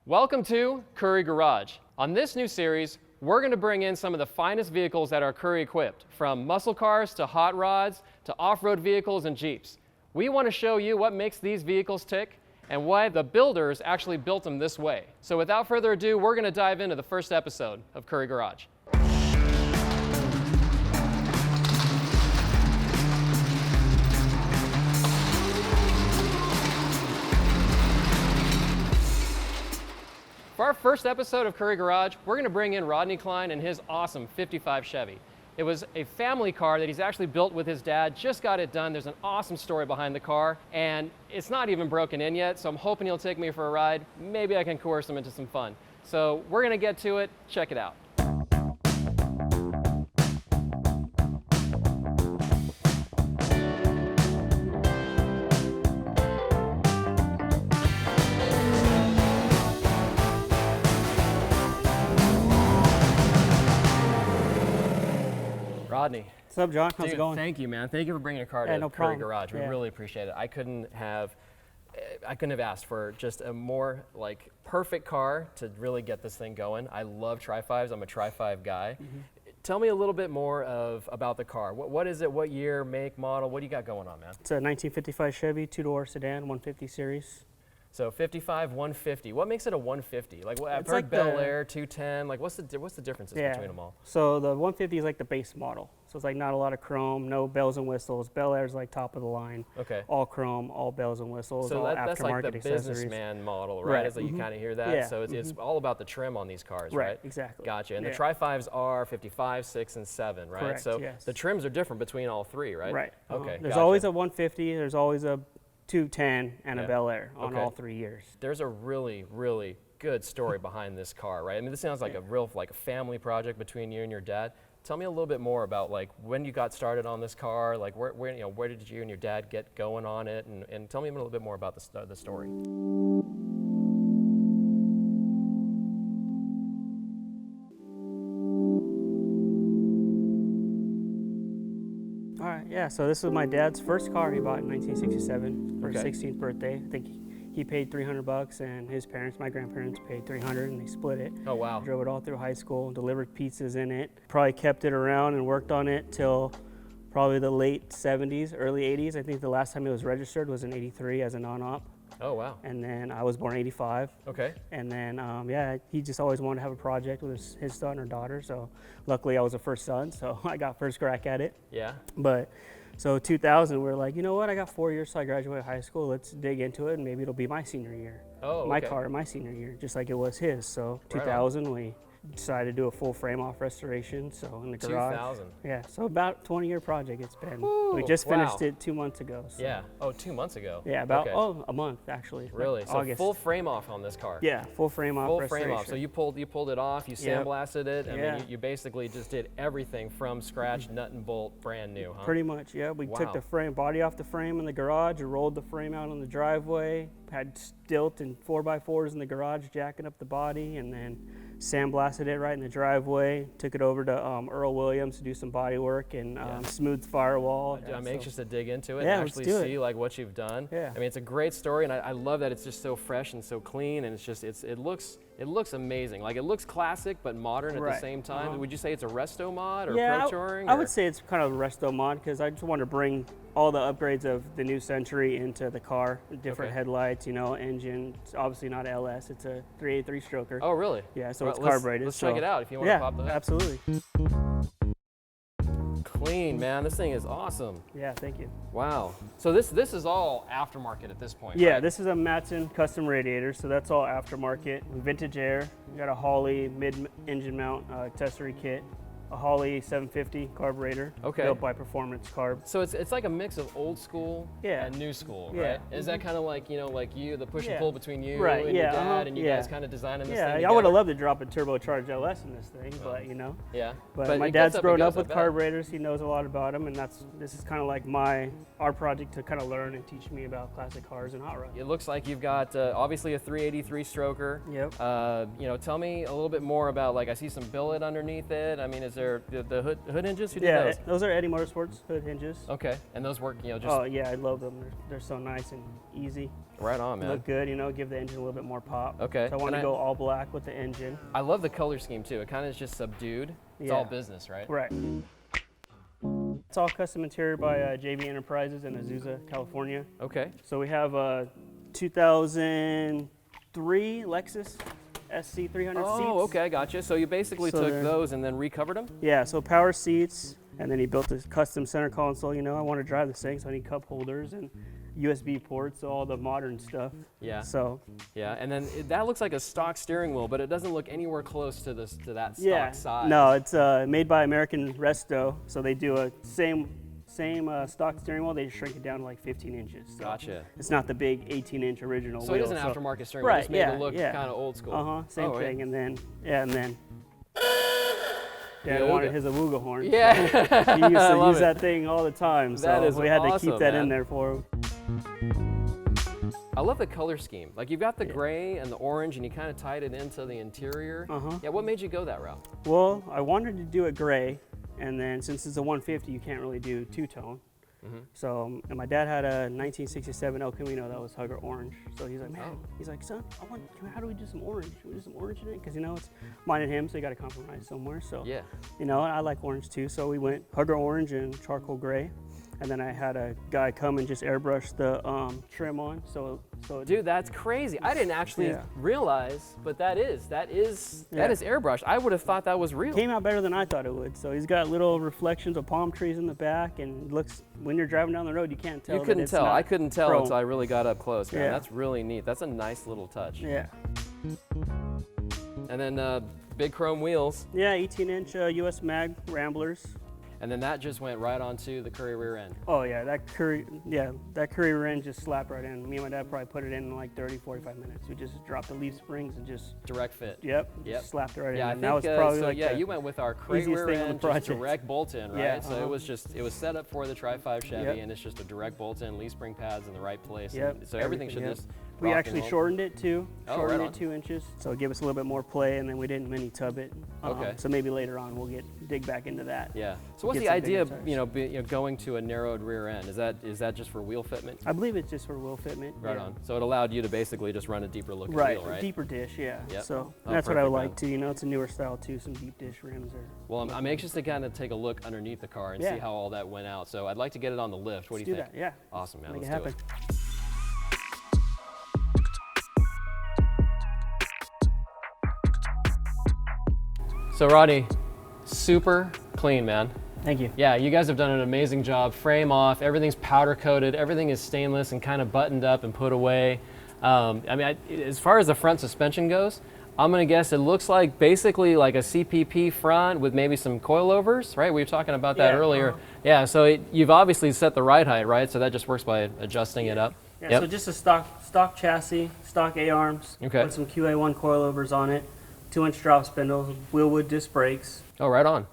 Welcome to Currie Garage. On this new series, we're going to bring in some of the finest vehicles that are Currie equipped, from muscle cars to hot rods to off-road vehicles and Jeeps. We want to show you what makes these vehicles tick and why the builders actually built them this way. So without further ado, we're going to dive into the first episode of Currie Garage. For our first episode of Currie Garage, we're going to bring in Rodney Kline and his awesome '55 Chevy. It was a family car that he's actually built with his dad, just got it done. There's an awesome story behind the car, and it's not even broken in yet, so I'm hoping he'll take me for a ride. Maybe I can coerce him into some fun. So we're going to get to it. Check it out. Rodney. What's up, John? How's it going? Thank you, man. Thank you for bringing a car to no Currie problem. Garage. We really appreciate it. I couldn't have asked for just a more perfect car to really get this thing going. I love Tri-Fives. I'm a Tri-Five guy. Tell me a little bit more about the car. What is it? What year, make, model? What do you got going on, man? It's a 1955 Chevy, two-door sedan, 150 series. So 55, 150. What makes it a 150? I've heard like Bel Air, 210. What's the differences between them all? So the 150 is like the base model. So it's not a lot of chrome, no bells and whistles. Bel Air is top of the line. Okay. All chrome, all bells and whistles, all that's aftermarket the accessories. businessman model, right? Is that you kind of hear that? Yeah. So it's all about the trim on these cars, right? Exactly. Gotcha. And the Tri-Fives are 55, 6, and 7, right? Correct, so yes. the trims are different between all three, right? Right. Okay. There's always a 150. There's always a 210 and a Bel Air on all 3 years. There's a really, really good story behied this car, right? I mean, this sounds like a real family project between you and your dad. Tell me a little bit more about when you got started on this car, where did you and your dad get going on it, and tell me a little bit more about the story. All right, yeah, so this was my dad's first car he bought in 1967 for his 16th birthday. I think he paid $300 and his parents, my grandparents, paid $300 and they split it. Oh, wow. Drove it all through high school, delivered pizzas in it. Probably kept it around and worked on it till probably the late 70s, early 80s. I think the last time it was registered was in 83 as a non-op. Oh, wow. And then I was born in 85. Okay. And then, he just always wanted to have a project with his son or daughter. So luckily I was the first son, so I got first crack at it. Yeah. But so 2000, we're like, you know what? I got 4 years till I graduate high school. Let's dig into it, and maybe it'll be my senior year. Oh, okay. My car, my senior year, just like it was his. So 2000, we decided to do a full frame-off restoration, so in the garage. 2000. Yeah, so about a 20-year project it's been. Woo, we just finished it 2 months ago. So. Yeah. Oh, 2 months ago. Yeah, about a month actually. Really? So August. full frame off on this car. Yeah, full frame off. Full frame off. So you pulled it off. You sandblasted it. I mean, you basically just did everything from scratch, nut and bolt, brand new, huh? Pretty much. Yeah. We took the body off the frame in the garage, and rolled the frame out on the driveway. Had stilt and 4x4s in the garage, jacking up the body, and then sandblasted it right in the driveway. Took it over to Earl Williams to do some body work and smooth firewall. I'm anxious to dig into it and actually see what you've done. Yeah. I mean, it's a great story, and I love that it's just so fresh and so clean, and it looks amazing. It looks classic but modern at the same time. Would you say it's a resto mod or pro touring? I would say it's kind of a resto mod because I just want to bring all the upgrades of the new Century into the car. Different headlights, engine. It's obviously not LS. It's a 383 stroker. Oh, really? Yeah, so it's carbureted. Let's check it out if you want to pop that. Absolutely. Clean, man. This thing is awesome. Yeah, thank you. Wow. So this is all aftermarket at this point, Yeah, right? this is a Matson custom radiator, so that's all aftermarket. Vintage air. We got a Hawley mid-engine mount accessory kit. A Hawley 750 carburetor, built by Performance Carb. So it's like a mix of old school and new school, right? Is that kind of like the push and pull between you and your dad, and you guys kind of designing this thing together? I would have loved to drop a turbocharged LS in this thing, but Yeah. But my dad's grown up with carburetors. He knows a lot about them, and this is kind of like our project to kind of learn and teach me about classic cars and hot rods. It looks like you've got obviously a 383 stroker. Yep. Tell me a little bit more about I see some billet underneath it. I mean, is there the hood hinges? Who did Yeah, those? those are Eddie Motorsports hood hinges. Okay, and those work, just Oh yeah, I love them. They're so nice and easy. right on, man. Look good, give the engine a little bit more pop. Okay. So I want to go all black with the engine. I love the color scheme too. It kind of is just subdued. It's all business, right? Right. It's all custom interior by JB Enterprises in Azusa, California. Okay. So we have a 2003 Lexus SC300 seats. Oh, okay, gotcha. So you basically took those and then recovered them? Yeah, so power seats, and then he built this custom center console. I want to drive this thing, so I need cup holders and USB ports, so all the modern stuff. Yeah. So. Yeah, and then that looks like a stock steering wheel, but it doesn't look anywhere close to that stock size. No, it's made by American Resto, so they do a same stock steering wheel. They just shrink it down to like 15 inches. So Gotcha. it's not the big 18-inch original wheel. So it is an aftermarket steering wheel, right, just made it look kind of old school. Same thing, and then Dad Awooga. wanted his Awooga horn. Yeah. He used to use that thing all the time, so That is we had to keep awesome, that man. in there for him. I love the color scheme. Like you've got the gray and the orange, and you kind of tied it into the interior. Yeah, what made you go that route? Well, I wanted to do it gray, and then since it's a 150, you can't really do two-tone. So, and my dad had a 1967 El Camino that was Hugger orange. So he's like, man, he's like, son, how do we do some orange? Can we do some orange in it? Because it's mine and him, so you got to compromise somewhere. So, yeah, I like orange too. So we went Hugger orange and charcoal gray. And then I had a guy come and just airbrush the trim on. So dude, that's crazy. I didn't actually realize, but that is airbrush. I would have thought that was real. Came out better than I thought it would. So he's got little reflections of palm trees in the back, and looks when you're driving down the road, you can't tell. You couldn't tell. I couldn't tell chrome. until I really got up close, man. Yeah. That's really neat. That's a nice little touch. Yeah. And then big chrome wheels. Yeah, 18-inch US Mag Ramblers. And then that just went right onto the Currie rear end. Oh yeah, that Currie rear end just slapped right in. Me and my dad probably put it in like 30, 45 minutes. We just dropped the leaf springs and just direct fit. Yep. Slapped it right in. Yeah, I and think that was probably so. like Yeah, you went with our Currie rear end, just direct bolt in, right? Yeah, so it was set up for the Tri-Five Chevy, and it's just a direct bolt in, leaf spring pads in the right place. Yep. So everything should just. We actually shortened it too. Shortened right it 2 inches, so it gave us a little bit more play, and then we didn't mini tub it. Okay. So maybe later on we'll dig back into that. Yeah. So what's the idea of going to a narrowed rear end? Is that just for wheel fitment? I believe it's just for wheel fitment. Right on. So it allowed you to basically just run a deeper looking wheel, right? Deeper dish, yeah. Yep. So that's what I would like to. It's a newer style too. Some deep dish rims are. Well, I'm anxious to kind of take a look underneath the car and see how all that went out. So I'd like to get it on the lift. What do you think? Let's do that. Yeah. Awesome, man. Make Let's it happen. do it. So Rodney, super clean, man. Thank you. Yeah, you guys have done an amazing job. Frame off, everything's powder coated, everything is stainless and kind of buttoned up and put away. As far as the front suspension goes, I'm gonna guess it looks like basically like a CPP front with maybe some coilovers, right? We were talking about that earlier. Yeah, so you've obviously set the ride height, right? So that just works by adjusting it up. Yeah, so just a stock chassis, stock A-arms, Okay. put some QA1 coilovers on it, 2-inch drop spindles, wheelwood disc brakes. Oh, right on.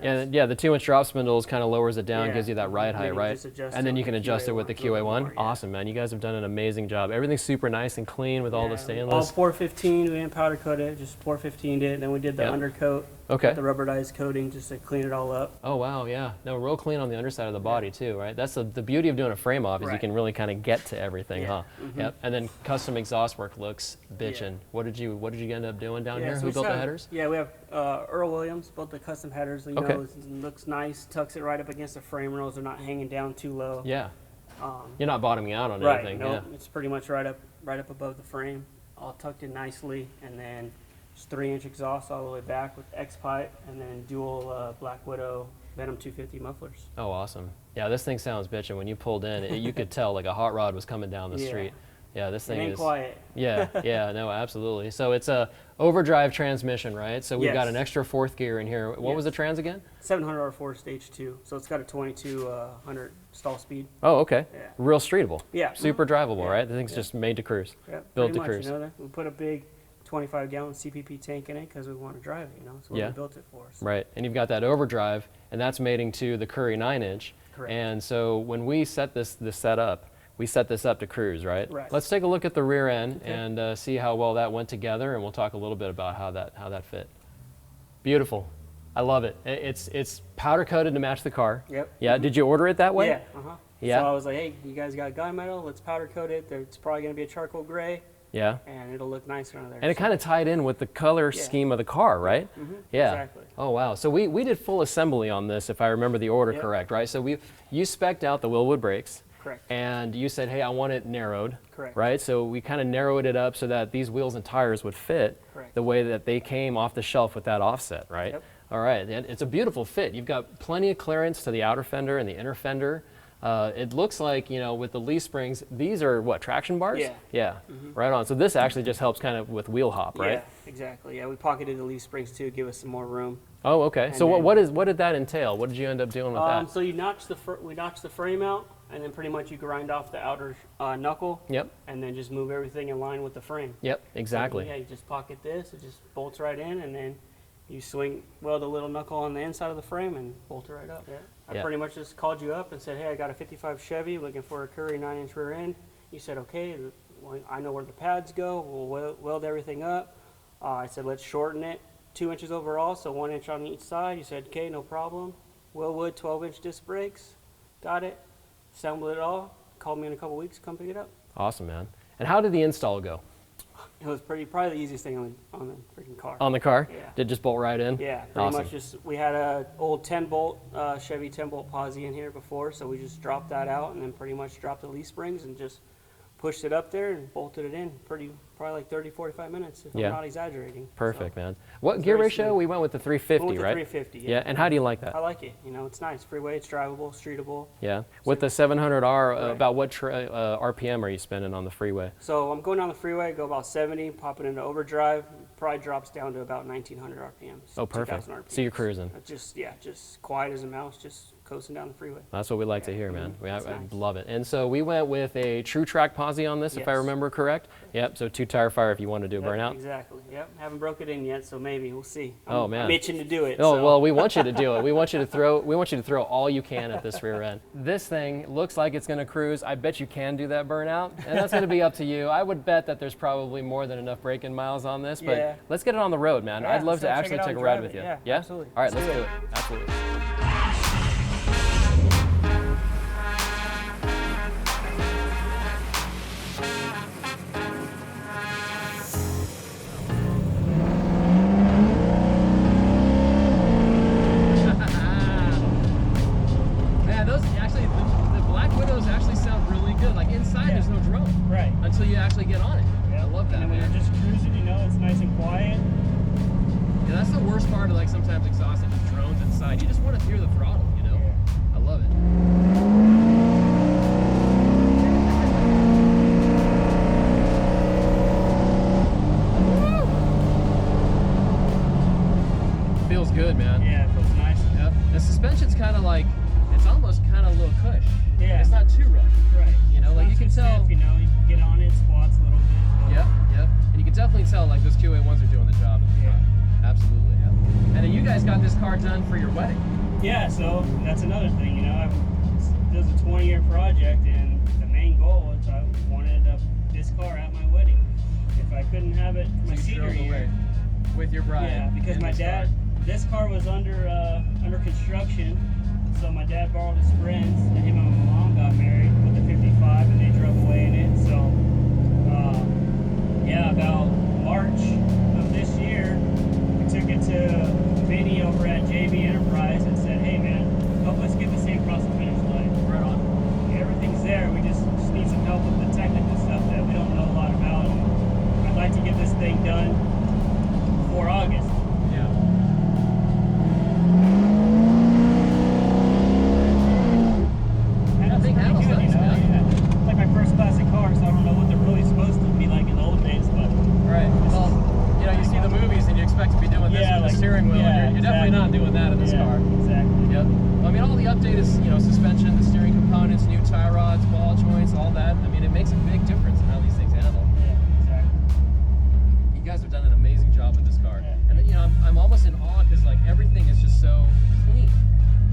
Yeah, The 2-inch drop spindles kind of lowers it down, Yeah. gives you that ride And then height, you right? just adjust And then it you can with the adjust it with the QA1 a little QA1. more, yeah. Awesome, man. You guys have done an amazing job. Everything's super nice and clean with all the all stainless. 415, we didn't powder coat it, just 415'd it. Then we did the Yep. undercoat, Okay. the rubberized coating just to clean it all up. Oh, wow, yeah. No, real clean on the underside of the body, too, right? That's the beauty of doing a frame off is you Right. can really kind of get to everything, Yeah. huh? Yep. And then custom exhaust work looks bitchin'. What did you end up doing down here? so Who we built the have- headers? Yeah, we have Earl Williams built the custom headers. Okay. It looks nice, tucks it right up against the frame rails. They're not hanging down too low. Yeah. You're not bottoming out on Right, anything. no, Yeah. it's pretty much right up above the frame, all tucked in nicely, and then just 3-inch exhaust all the way back with X-pipe, and then dual Black Widow Venom 250 mufflers. Oh, awesome. Yeah, this thing sounds bitchin'. When you pulled in, you could tell like a hot rod was coming down the Yeah. street. Yeah, this It thing ain't is quiet. Yeah, no, absolutely. So it's a overdrive transmission, right? So we've got Yes. an extra fourth gear in here. What was the trans again? 700 R4 stage 2, so it's got a 2200 stall speed. Oh, okay. Yeah. Real streetable. Yeah. Super drivable, Yeah. right? The thing's just made to cruise. Yeah, Built pretty to much, cruise. We put a big 25-gallon CPP tank in it because we want to drive it, That's what Yeah. we built it for. So. Right, and you've got that overdrive, and that's mating to the Currie 9-inch. Correct. And so when we set this set up, we set this up to cruise, right? Right. Let's take a look at the rear end and see how well that went together, and we'll talk a little bit about how that fit. Beautiful. I love it. It's powder coated to match the car. Yep. Yeah. Did you order it that way? Yeah. Yeah. So I was like, hey, you guys got gunmetal? Let's powder coat it. It's probably going to be a charcoal gray. Yeah. And it'll look nicer under there. And it kind of tied in with the color scheme of the car, right? Yeah. Exactly. Oh, wow. So we did full assembly on this, if I remember the order correct, right? So you spec'd out the Willwood brakes. Correct. And you said, hey, I want it narrowed. Correct. Right? So we kind of narrowed it up so that these wheels and tires would fit the way that they came off the shelf with that offset, right? Yep. All right. And it's a beautiful fit. You've got plenty of clearance to the outer fender and the inner fender. It looks like, you know, with the leaf springs, these are what, traction bars? Yeah. Yeah. Right on. So this actually just helps kind of with wheel hop, right? Yeah, exactly. Yeah, we pocketed the leaf springs too, give us some more room. Oh, okay. And So then- what did that entail? What did you end up doing with that? So you notch we notch the frame out, and then pretty much you grind off the outer knuckle. Yep. And then just move everything in line with the frame. Yep. Exactly. So, yeah, you just pocket this, it just bolts right in, and then you weld a little knuckle on the inside of the frame and bolt it right up. Yeah. I pretty much just called you up and said, hey, I got a 55 Chevy looking for a Currie 9-inch rear end. You said, okay, well, I know where the pads go. We'll weld everything up. I said, let's shorten it 2 inches overall, so 1 inch on each side. You said, okay, no problem. Willwood 12-inch disc brakes. Got it. Assembled it all. Called me in a couple weeks, come pick it up. Awesome, man. And how did the install go? It was probably the easiest thing on the freaking car. On the car? Yeah. Did it just bolt right in? Yeah, pretty Awesome. much just, we had a old 10-bolt Chevy 10-bolt posi in here before, so we just dropped that out and then pretty much dropped the leaf springs and just pushed it up there and bolted it in probably like 30, 45 minutes, if I'm not exaggerating. Perfect, So, man. What gear very ratio? smooth. We went with the 350, went with the right? 350, Yeah, and how do you like that? I like it. You know, it's nice. Freeway, it's drivable, streetable. Yeah. With the 700R, Right. about what RPM are you spending on the freeway? So I'm going down the freeway, go about 70, popping into overdrive, probably drops down to about 1900 RPMs. Oh, perfect. 2000 RPMs. So you're cruising. Just quiet as a mouse, just coasting down the freeway. That's what we like to hear, man. That's I nice. love it. And so we went with a true track posi on this, if I Yes. remember correct. Yep. So 2 tire fire if you want to do a Yep, burnout. Exactly. Yep. Haven't broke it in yet, so maybe we'll see. Oh, man. I'm itching to do it. Oh, so. well, we want you to do it. We want you to throw all you can at this rear end. This thing looks like it's going to cruise. I bet you can do that burnout, and that's going to be up to you. I would bet that there's probably more than enough break-in miles on this, but Yeah. let's get it on the road, man. Yeah, I'd love so to check actually it out take a and ride drive with it. you. Yeah, absolutely. All right, Let's let's do do it. it. Absolutely. Man, those actually, the Black Widows actually sound really good. Like inside, there's no drone. Right. Until you actually get on it. Yeah. I love that, And when man. you're just cruising, you know, it's nice and quiet. Yeah, that's the worst part of like sometimes exhausting with drones inside. You just want to hear the throttle, you know? Yeah. I love it. Feels good, man. Yeah, it feels nice. Yep. The suspension's kind of like, it's almost kind of a little cush. Yeah. It's not too rough. Right. You know, like Not you can too tell. stiff, you know, you can get on it, squats a little bit. but- Yep, yep. And you can definitely tell like those QA1s are doing the job. Yeah. Absolutely, yeah. And then you guys got this car done for your wedding. Yeah, so that's another thing, you know, this was a 20-year project, and the main goal was I wanted this car at my wedding. If I couldn't have it my So you senior drove year, away with your bride. yeah, because in my this dad, car. this car was under construction, so my dad borrowed his friends, and him and my mom got married with the 55, and they drove away in it. So, yeah, about March of this year, we took it to Vinny over at JB Enterprise and said, hey man, help us get this thing across the finish line. Right on. Everything's there, we just need some help with the technical stuff that we don't know a lot about. And I'd like to get this thing done before August. Yeah. And That it's thing pretty handles good, nice, you know? man. Yeah. It's like my first classic car, so I don't know what they're really supposed to be like in the old days, but Right. Well, you know, you see the movies and you expect to be doing this Yeah, with like- the steering wheel, yeah, and you're definitely not doing that in this yeah, car. Exactly. Yep. Well, I mean, all the update is, you know, suspension, the steering components, new tie rods, ball joints, all that. I mean, it makes a big difference in how these things handle. Yeah, exactly. You guys have done an amazing job with this car. Yeah. And, you know, I'm almost in awe because, like, everything is just so clean.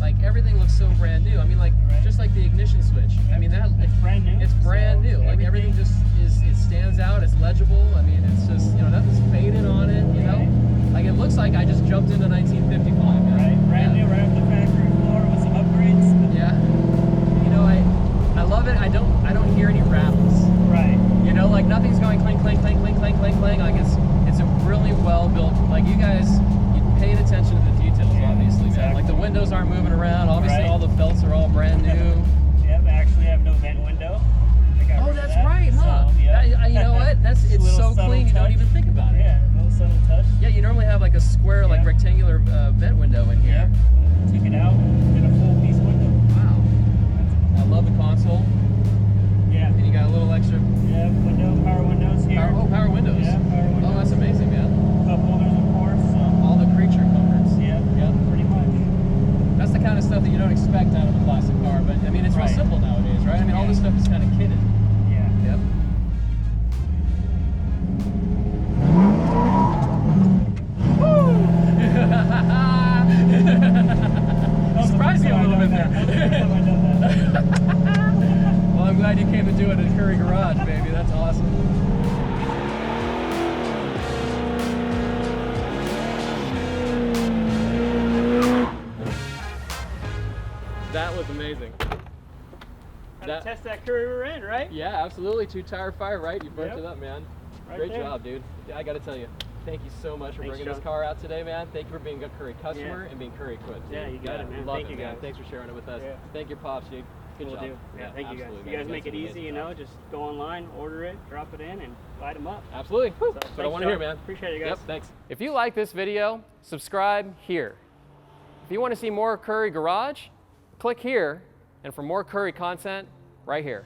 Like, everything looks so brand new. I mean, like, Right. just like the ignition switch. I mean, that It's brand new. it's brand so new. Like, everything just it stands out. It's legible. I mean, it's just, you know, nothing's faded on it, you know? Right. Like, it looks like I just jumped into 1955. You know? really well built. Like you guys, you paid attention to the details, obviously, man. Like the windows aren't moving around. Obviously, all the felts are all brand new. Yep, I actually have no vent window. Oh, that's right, huh? So, yeah. You know what? It's so clean, you don't even think about it. Yeah, a little subtle touch. Yeah, you normally have like a square, like rectangular vent window in here. Yeah, took it out, did a full piece window. Wow. I love the console. Yeah. And you got a little extra. Yeah, power windows here. Power windows. Yeah, power windows. Oh, that's amazing, man. Cup holders, of course. So. All the creature comforts. Yeah, pretty much. That's the kind of stuff that you don't expect out of a classic car, but I mean, it's real simple nowadays, right? I mean, all this stuff is kind of kitted. Yeah. Yep. Surprised you a little bit there. Well, I'm glad you came to do it at Currie Garage, baby. That's awesome. That was amazing. Test that Currie we're in, right? Yeah, absolutely. 2-tire fire, right? You burnt it up, man. Right Great there. job, dude. I got to tell you, thank you so much for bringing Sean. this car out today, man. Thank you for being a Currie customer and being Currie Equipped. Yeah, you got it, man. Love Thank you, man. guys. Thanks for sharing it with us. Yeah. Thank your pops, dude. Good job. Yeah, thank you guys. absolutely, You guys man. make it did an easy, amazing you know, job. just go online, order it, drop it in, and light them up. Absolutely. So, That's what I want to hear, man. Appreciate it, guys. Yep, thanks. If you like this video, subscribe here. If you want to see more Currie Garage, click here, and for more Currie content, right here.